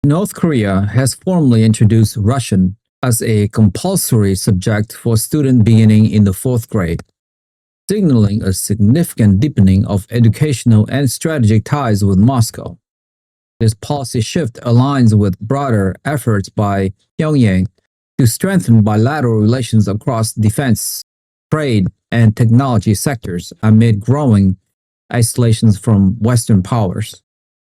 North Korea has formally introduced Russian as a compulsory subject for students beginning in the fourth grade, signaling a significant deepening of educational and strategic ties with Moscow. This policy shift aligns with broader efforts by Pyongyang to strengthen bilateral relations across defense, trade, and technology sectors amid growing isolations from Western powers.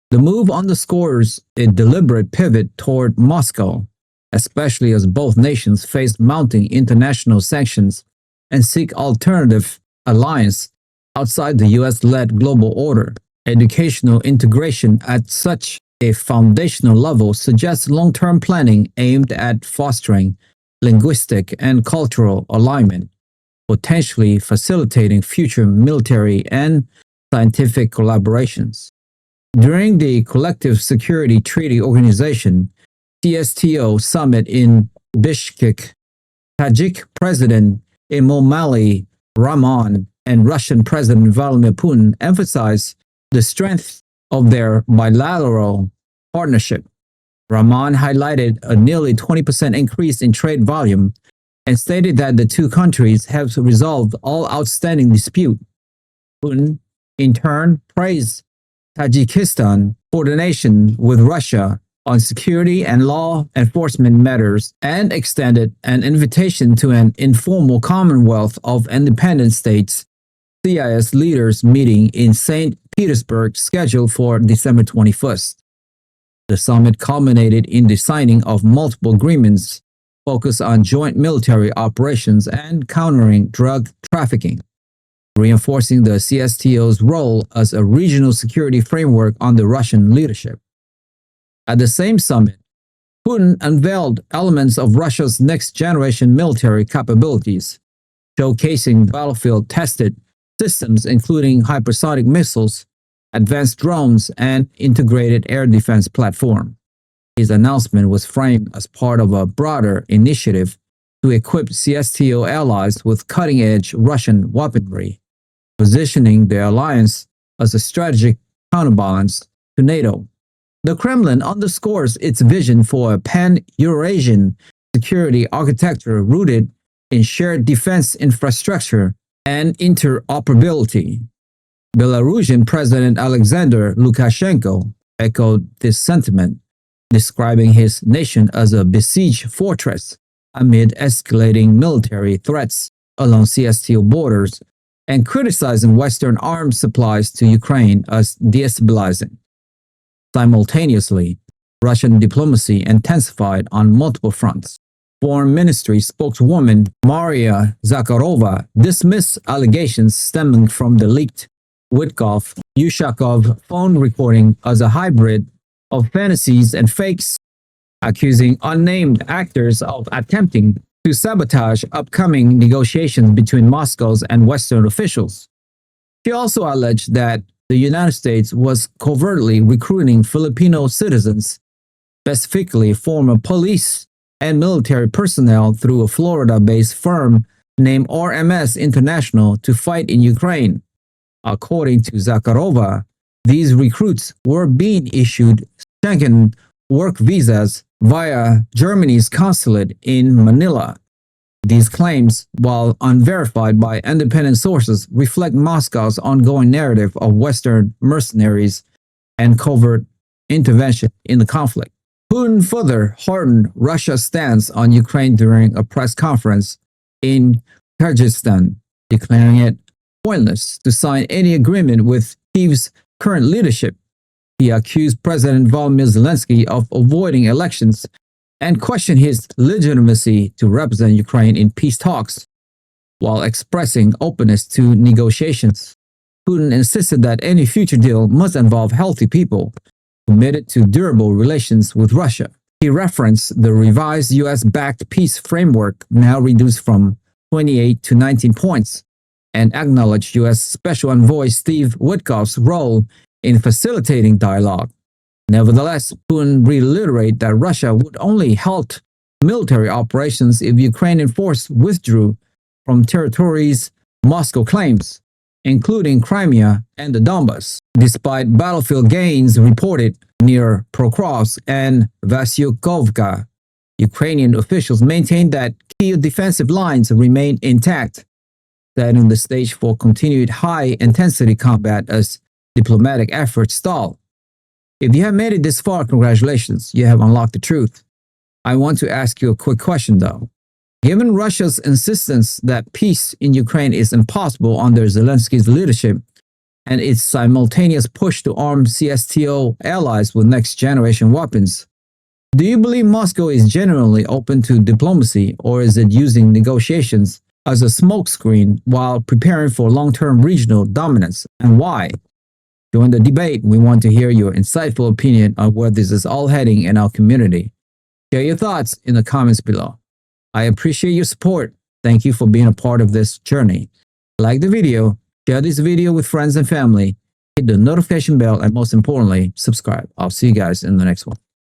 The move underscores a deliberate pivot toward Moscow, especially as both nations face mounting international sanctions and seek alternative alliance outside the US-led global order. Educational integration at such a foundational level suggests long-term planning aimed at fostering linguistic and cultural alignment, potentially facilitating future military and scientific collaborations. During the Collective Security Treaty Organization CSTO Summit in Bishkek, Tajik President Emomali Rahman and Russian President Vladimir Putin emphasized the strength of their bilateral partnership. Rahman highlighted a nearly 20% increase in trade volume and stated that the two countries have resolved all outstanding disputes. Putin, in turn, praised Tajikistan coordination with Russia on security and law enforcement matters and extended an invitation to an informal Commonwealth of Independent States CIS leaders meeting in St. Petersburg scheduled for December 21st. The summit culminated in the signing of multiple agreements focused on joint military operations and countering drug trafficking, reinforcing the CSTO's role as a regional security framework under Russian leadership. At the same summit, Putin unveiled elements of Russia's next-generation military capabilities, showcasing battlefield-tested systems including hypersonic missiles, advanced drones, and integrated air defense platform. His announcement was framed as part of a broader initiative to equip CSTO allies with cutting-edge Russian weaponry, positioning the alliance as a strategic counterbalance to NATO. The Kremlin underscores its vision for a pan-Eurasian security architecture rooted in shared defense infrastructure and interoperability. Belarusian President Alexander Lukashenko echoed this sentiment, describing his nation as a besieged fortress amid escalating military threats along CSTO borders and criticizing Western arms supplies to Ukraine as destabilizing. Simultaneously, Russian diplomacy intensified on multiple fronts. Foreign Ministry spokeswoman Maria Zakharova dismissed allegations stemming from the leaked Witkoff Ushakov phone recording as a hybrid of fantasies and fakes, accusing unnamed actors of attempting to sabotage upcoming negotiations between Moscow's and Western officials. She also alleged that the United States was covertly recruiting Filipino citizens, specifically former police and military personnel, through a Florida-based firm named RMS International to fight in Ukraine. According to Zakharova, these recruits were being issued Schengen work visas via Germany's consulate in Manila. These claims, while unverified by independent sources, reflect Moscow's ongoing narrative of Western mercenaries and covert intervention in the conflict. Putin further hardened Russia's stance on Ukraine during a press conference in Tajikistan, declaring it pointless to sign any agreement with Kyiv's current leadership. He accused President Volodymyr Zelensky of avoiding elections and questioned his legitimacy to represent Ukraine in peace talks. While expressing openness to negotiations, Putin insisted that any future deal must involve healthy people committed to durable relations with Russia. He referenced the revised US-backed peace framework, now reduced from 28 to 19 points, and acknowledged US Special Envoy Steve Witkoff's role in facilitating dialogue. Nevertheless, Putin reiterated that Russia would only halt military operations if Ukrainian forces withdrew from territories Moscow claims, including Crimea and the Donbas. Despite battlefield gains reported near Pokrovsk and Vasyukovka, Ukrainian officials maintain that key defensive lines remain intact, setting the stage for continued high-intensity combat as diplomatic efforts stall. If you have made it this far, congratulations, you have unlocked the truth. I want to ask you a quick question though. Given Russia's insistence that peace in Ukraine is impossible under Zelensky's leadership and its simultaneous push to arm CSTO allies with next-generation weapons, do you believe Moscow is genuinely open to diplomacy, or is it using negotiations as a smokescreen while preparing for long-term regional dominance, and why? Join the debate. We want to hear your insightful opinion on where this is all heading in our community. Share your thoughts in the comments below. I appreciate your support. Thank you for being a part of this journey. Like the video, share this video with friends and family, hit the notification bell, and most importantly, subscribe. I'll see you guys in the next one.